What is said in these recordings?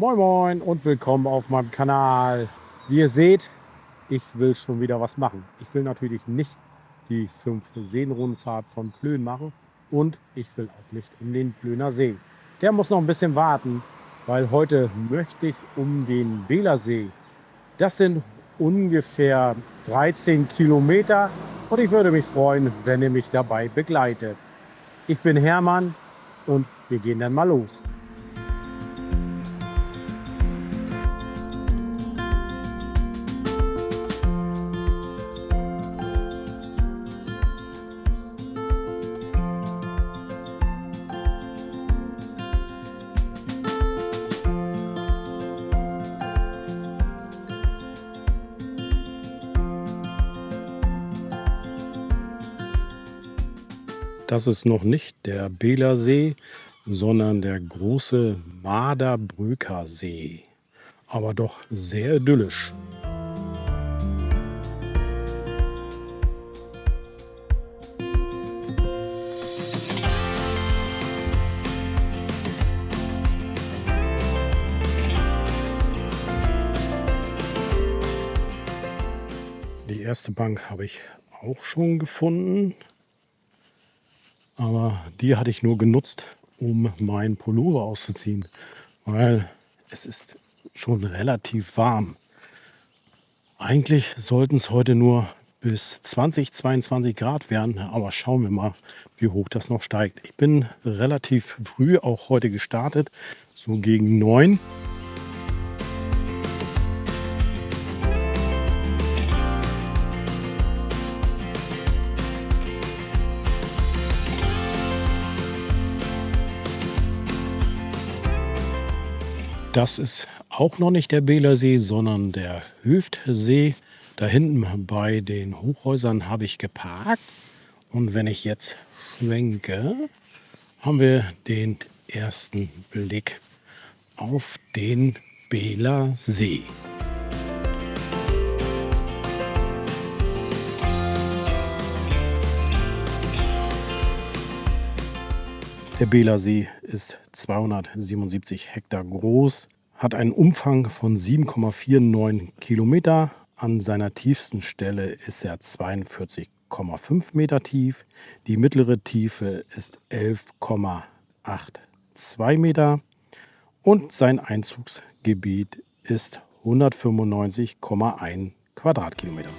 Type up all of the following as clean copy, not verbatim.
Moin Moin und willkommen auf meinem Kanal. Wie ihr seht, ich will schon wieder was machen. Ich will natürlich nicht die 5-Seen-Rundfahrt von Plön machen und ich will auch nicht um den Plöner See. Der muss noch ein bisschen warten, weil heute möchte ich um den Beelersee. Das sind ungefähr 13 Kilometer und ich würde mich freuen, wenn ihr mich dabei begleitet. Ich bin Hermann und wir gehen dann mal los. Das ist noch nicht der Beelersee, sondern der große Marderbröker See. Aber doch sehr idyllisch. Die erste Bank habe ich auch schon gefunden. Aber die hatte ich nur genutzt, um meinen Pullover auszuziehen, weil es ist schon relativ warm. Eigentlich sollten es heute nur bis 20, 22 Grad werden, aber schauen wir mal, wie hoch das noch steigt. Ich bin relativ früh auch heute gestartet, so gegen 9. Das ist auch noch nicht der Beelersee, sondern der Höftsee. Da hinten bei den Hochhäusern habe ich geparkt. Und wenn ich jetzt schwenke, haben wir den ersten Blick auf den Beelersee. Der Beelersee ist 277 Hektar groß, hat einen Umfang von 7,49 Kilometer. An seiner tiefsten Stelle ist er 42,5 Meter tief. Die mittlere Tiefe ist 11,82 Meter und sein Einzugsgebiet ist 195,1 Quadratkilometer.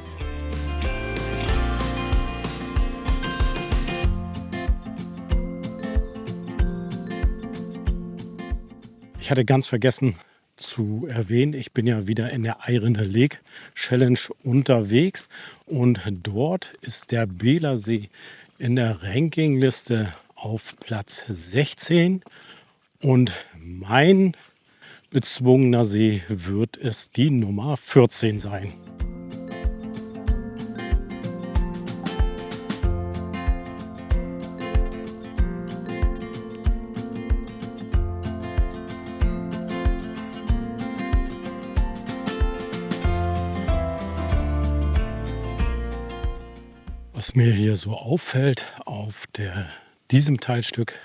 Ich hatte ganz vergessen zu erwähnen, ich bin ja wieder in der Eirene Lake Challenge unterwegs und dort ist der Beelersee in der Rankingliste auf Platz 16 und mein bezwungener See wird es die Nummer 14 sein. Was mir hier so auffällt auf diesem Teilstück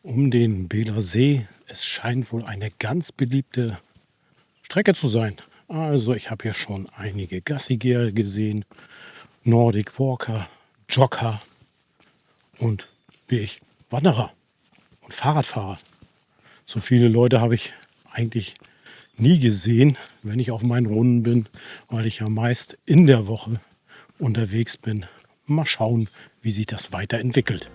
um den Beelersee, es scheint wohl eine ganz beliebte Strecke zu sein. Also ich habe hier schon einige Gassigeher gesehen, Nordic Walker, Jogger und wie ich, Wanderer und Fahrradfahrer. So viele Leute habe ich eigentlich nie gesehen, wenn ich auf meinen Runden bin, weil ich ja meist in der Woche unterwegs bin. Mal schauen, wie sich das weiterentwickelt.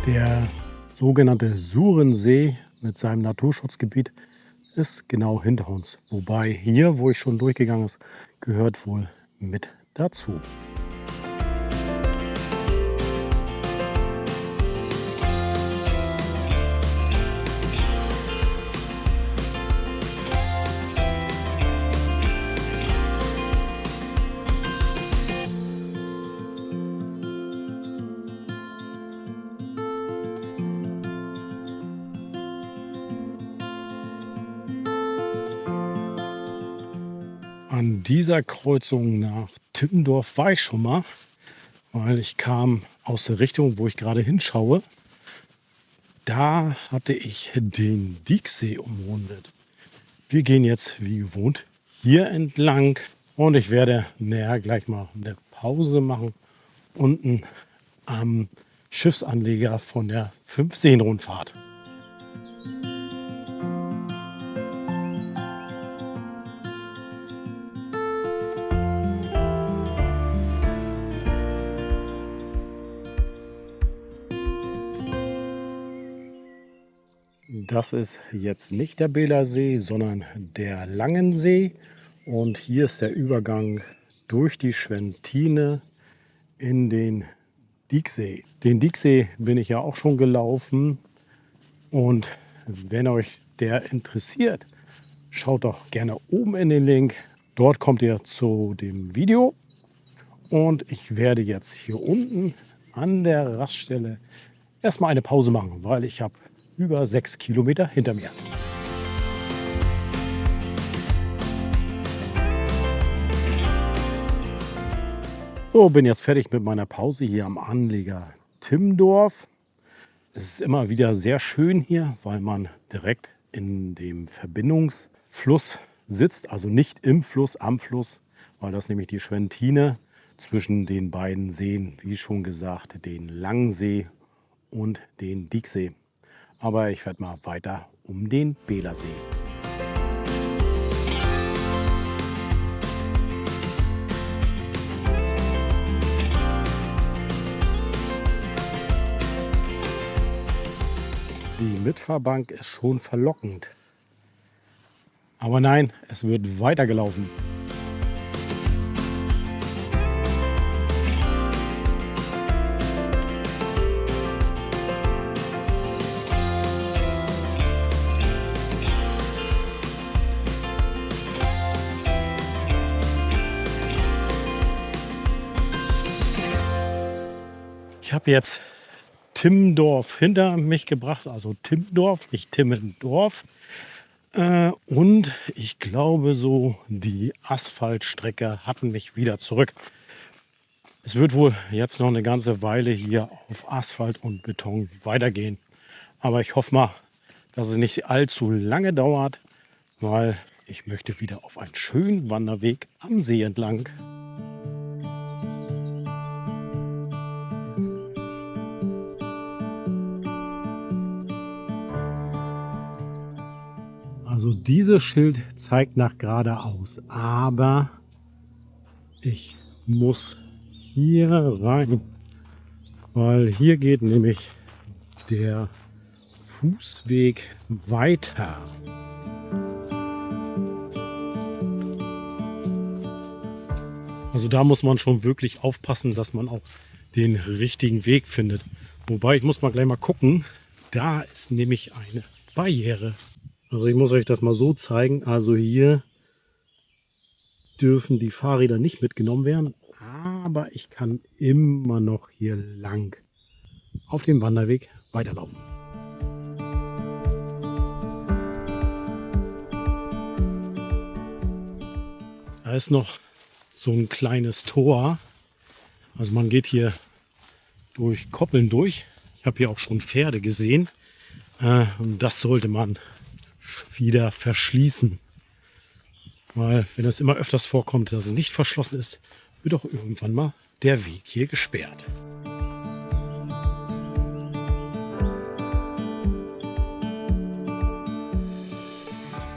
Der sogenannte Surensee mit seinem Naturschutzgebiet ist genau hinter uns. Wobei hier, wo ich schon durchgegangen ist, gehört wohl mit dazu. An dieser Kreuzung nach Timmendorf war ich schon mal, weil ich kam aus der Richtung, wo ich gerade hinschaue. Da hatte ich den Dieksee umrundet. Wir gehen jetzt wie gewohnt hier entlang und ich werde gleich mal eine Pause machen unten am Schiffsanleger von der Fünfseenrundfahrt. Das ist jetzt nicht der Beelersee, sondern der Langensee. Und hier ist der Übergang durch die Schwentine in den Dieksee. Den Dieksee bin ich ja auch schon gelaufen. Und wenn euch der interessiert, schaut doch gerne oben in den Link. Dort kommt ihr zu dem Video. Und ich werde jetzt hier unten an der Raststelle erstmal eine Pause machen, weil ich habe über 6 Kilometer hinter mir. So, bin jetzt fertig mit meiner Pause hier am Anleger Timmendorf. Es ist immer wieder sehr schön hier, weil man direkt in dem Verbindungsfluss sitzt, also nicht im Fluss, am Fluss, weil das nämlich die Schwentine zwischen den beiden Seen, wie schon gesagt, den Langsee und den Dieksee. Aber ich werde mal weiter um den Beelersee. Die Mitfahrbank ist schon verlockend. Aber nein, es wird weitergelaufen. Ich habe jetzt Timmendorf hinter mich gebracht, also Timmendorf, nicht Timmendorf. Und ich glaube so, die Asphaltstrecke hatten mich wieder zurück. Es wird wohl jetzt noch eine ganze Weile hier auf Asphalt und Beton weitergehen. Aber ich hoffe mal, dass es nicht allzu lange dauert, weil ich möchte wieder auf einen schönen Wanderweg am See entlang. Also dieses Schild zeigt nach geradeaus, aber ich muss hier rein, weil hier geht nämlich der Fußweg weiter. Also da muss man schon wirklich aufpassen, dass man auch den richtigen Weg findet. Wobei, ich muss mal gleich mal gucken, da ist nämlich eine Barriere. Also ich muss euch das mal so zeigen. Also hier dürfen die Fahrräder nicht mitgenommen werden. Aber ich kann immer noch hier lang auf dem Wanderweg weiterlaufen. Da ist noch so ein kleines Tor. Also man geht hier durch Koppeln durch. Ich habe hier auch schon Pferde gesehen. Und das sollte man wieder verschließen. Weil wenn es immer öfters vorkommt, dass es nicht verschlossen ist, wird auch irgendwann mal der Weg hier gesperrt.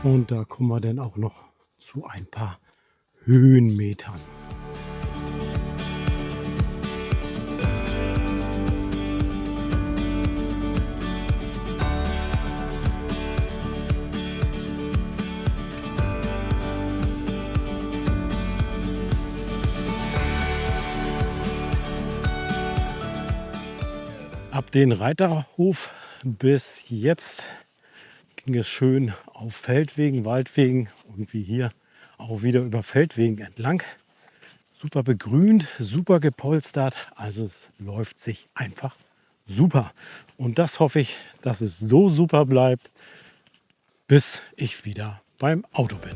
Und da kommen wir dann auch noch zu ein paar Höhenmetern. Ab den Reiterhof bis jetzt ging es schön auf Feldwegen, Waldwegen und wie hier auch wieder über Feldwegen entlang. Super begrünt, super gepolstert, also es läuft sich einfach super. Und das hoffe ich, dass es so super bleibt, bis ich wieder beim Auto bin.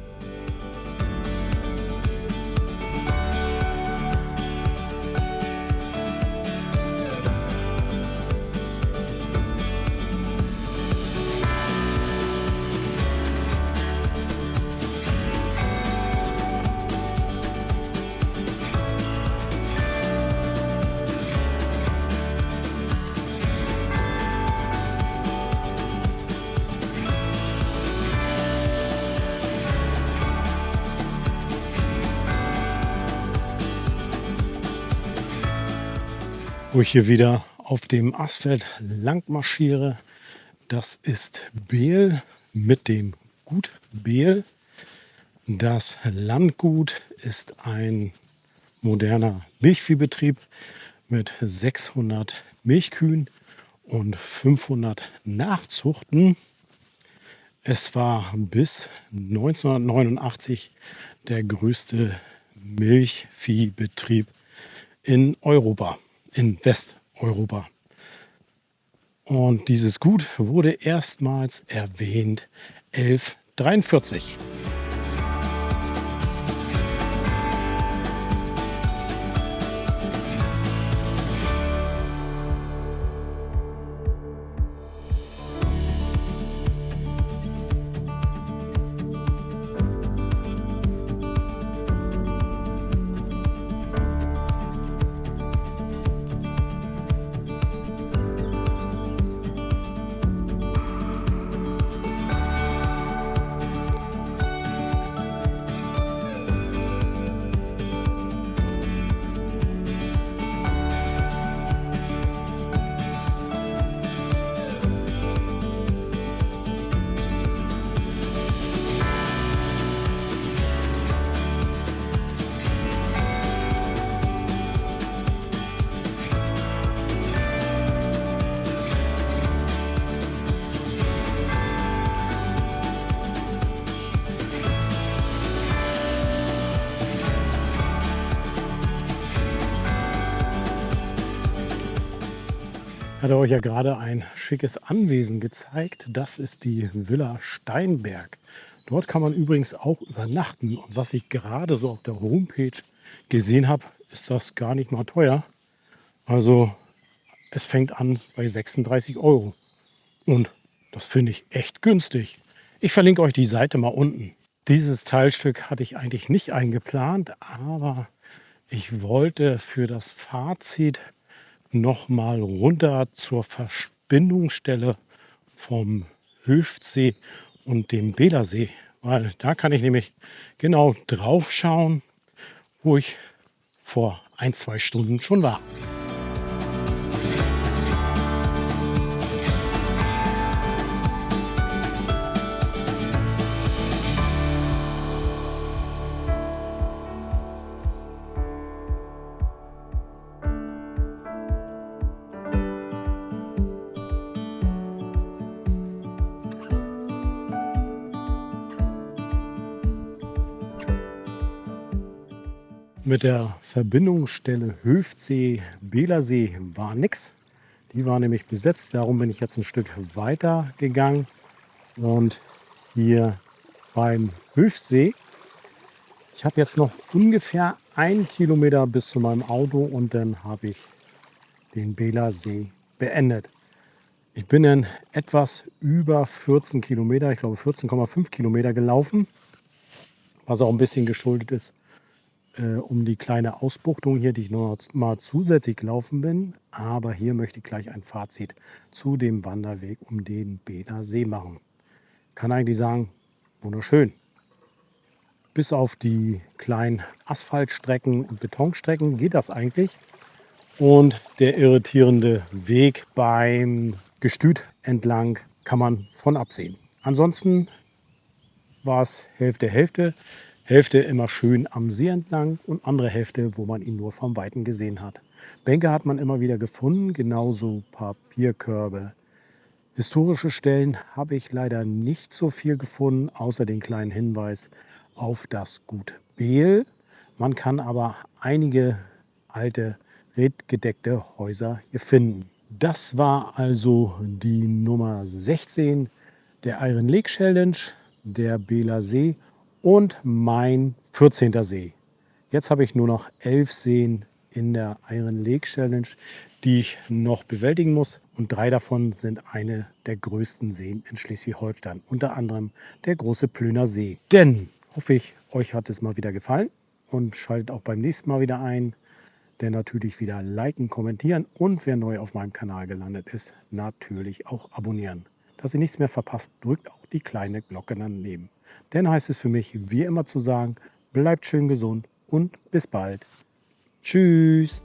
wo ich hier wieder auf dem Asphalt lang marschiere. Das ist Behl mit dem Gut Behl. Das Landgut ist ein moderner Milchviehbetrieb mit 600 Milchkühen und 500 Nachzuchten. Es war bis 1989 der größte Milchviehbetrieb in Europa, in Westeuropa. Und dieses Gut wurde erstmals erwähnt 1143. Ich hatte euch ja gerade ein schickes Anwesen gezeigt. Das ist die Villa Steinberg. Dort kann man übrigens auch übernachten. Und was ich gerade so auf der Homepage gesehen habe, ist das gar nicht mal teuer. Also es fängt an bei 36 Euro. Und das finde ich echt günstig. Ich verlinke euch die Seite mal unten. Dieses Teilstück hatte ich eigentlich nicht eingeplant, aber ich wollte für das Fazit noch mal runter zur Verbindungsstelle vom Hüftsee und dem Bälersee, weil da kann ich nämlich genau drauf schauen, wo ich vor 1, 2 Stunden schon war. Mit der Verbindungsstelle Hüftsee-Bälersee war nichts. Die war nämlich besetzt. Darum bin ich jetzt ein Stück weiter gegangen. Und hier beim Hüftsee, ich habe jetzt noch ungefähr 1 Kilometer bis zu meinem Auto und dann habe ich den Bälersee beendet. Ich bin in etwas über 14 Kilometer, ich glaube 14,5 Kilometer gelaufen, was auch ein bisschen geschuldet ist um die kleine Ausbuchtung hier, die ich noch mal zusätzlich gelaufen bin. Aber hier möchte ich gleich ein Fazit zu dem Wanderweg um den Beeler See machen. Kann eigentlich sagen, wunderschön. Bis auf die kleinen Asphaltstrecken und Betonstrecken geht das eigentlich. Und der irritierende Weg beim Gestüt entlang kann man von absehen. Ansonsten war es Hälfte, Hälfte. Hälfte immer schön am See entlang und andere Hälfte, wo man ihn nur vom Weiten gesehen hat. Bänke hat man immer wieder gefunden, genauso Papierkörbe. Historische Stellen habe ich leider nicht so viel gefunden, außer den kleinen Hinweis auf das Gut Behl. Man kann aber einige alte redgedeckte Häuser hier finden. Das war also die Nummer 16 der Iron Lake Challenge, der Beeler See und mein 14. See. Jetzt habe ich nur noch 11 Seen in der Iron Lake Challenge, die ich noch bewältigen muss. Und 3 davon sind eine der größten Seen in Schleswig-Holstein. Unter anderem der große Plöner See. Denn, hoffe ich, euch hat es mal wieder gefallen. Und schaltet auch beim nächsten Mal wieder ein. Denn natürlich wieder liken, kommentieren und wer neu auf meinem Kanal gelandet ist, natürlich auch abonnieren. Dass ihr nichts mehr verpasst, drückt auch die kleine Glocke daneben. Dann heißt es für mich, wie immer zu sagen, bleibt schön gesund und bis bald. Tschüss.